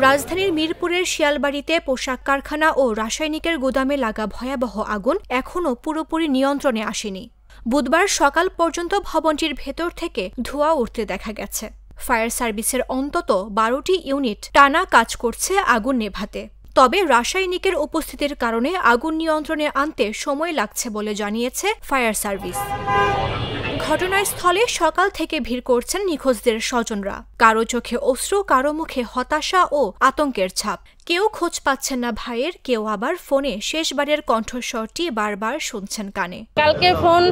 রাজধানীর মিরপুরের শিয়ালবাড়িতে পোশাক কারখানা ও রাসায়নিকের গুদামে লাগা ভয়াবহ আগুন এখনও পুরোপুরি নিয়ন্ত্রণে আসেনি। বুধবার সকাল পর্যন্ত ভবনটির ভেতর থেকে ধোঁয়া উঠতে দেখা গেছে। ফায়ার সার্ভিসের অন্তত 12টি ইউনিট টানা কাজ করছে আগুন নেভাতে। তবে রাসায়নিকের উপস্থিতির কারণে আগুন নিয়ন্ত্রণে আনতে সময় লাগছে বলে জানিয়েছে ফায়ার সার্ভিস। ঘটনাস্থলে সকাল থেকে ভিড় করছেন নিখোঁজদের স্বজনরা। কারো চোখে অশ্রু, কারো মুখে হতাশা ও আতঙ্কের ছাপ। কেউ খোঁজ পাচ্ছেন না ভাইয়ের, কেউ আবার ফোনে শেষবারের কণ্ঠস্বরটি বারবার শুনছেন কানে। কালকে ফোন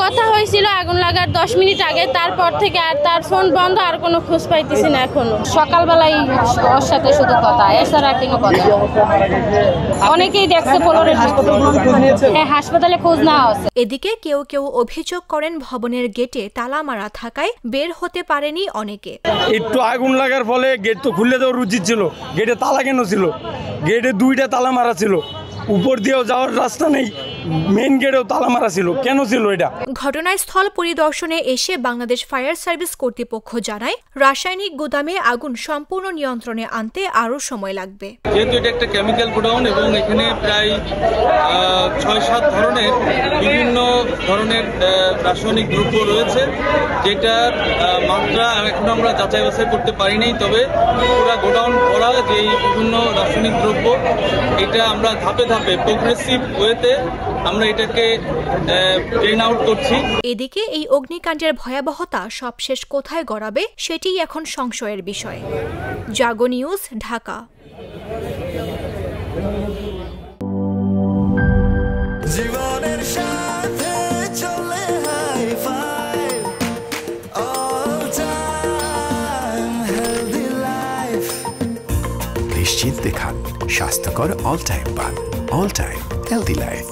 কথা হয়েছিল আগুন লাগার 10 মিনিট আগে, তারপর থেকে আর তার ফোন বন্ধ, আর কোনো খোঁজ পাইতেছি না এখনো। সকালবেলায় ওর সাথে শুধু কথা, এছাড়া কোনো কথা। অনেকেই দেখছে হাসপাতালে খোঁজ নেওয়া আছে। এদিকে কেউ কেউ অভিযোগ করেন ভবনের গেটে তালা মারা থাকায় বের হতে পারেনি অনেকে। একটু আগুন লাগার ফলে গেট তো খুলে দেওয়ার উচিত ছিল। গেটে তালা কেন ছিল? গেটে 2টা তালা মারা ছিল, উপর দিয়েও যাওয়ার রাস্তা নেই, মেইন গেটেও তালা মারা ছিল। কেন ছিল এটা? ঘটনাস্থল পরিদর্শনে এসে বাংলাদেশ ফায়ার সার্ভিস কর্তৃপক্ষ জানায়, রাসায়নিক গুদামে আগুন সম্পূর্ণ নিয়ন্ত্রণে আনতে আরও সময় লাগবে। যেহেতু এটা একটা কেমিক্যাল গোডাউন এবং এখানে প্রায় 6-7 ধরনের বিভিন্ন ধরনের রাসায়নিক দ্রব্য রয়েছে, যেটার মাত্রা এখন আমরা যাচাই বাছাই করতে পারিনি। তবে পুরা গোডাউন ভরা যে বিভিন্ন রাসায়নিক দ্রব্য, এটা আমরা ধাপে ধাপে প্রোগ্রেসিভ ওয়েতে আমরা এটাকে ড্রেন আউট করছি। এদিকে এই অগ্নিকাণ্ডের ভয়াবহতা সবশেষ কোথায় গড়াবে সেটিই এখন সংশয়ের বিষয়। জাগো নিউজ, ঢাকা। জীবনের সাথে চলে hi-fi, all time healthy life. নিশ্চিন্তে খান স্বাস্থ্যকর অল টাইম পান। All time healthy life.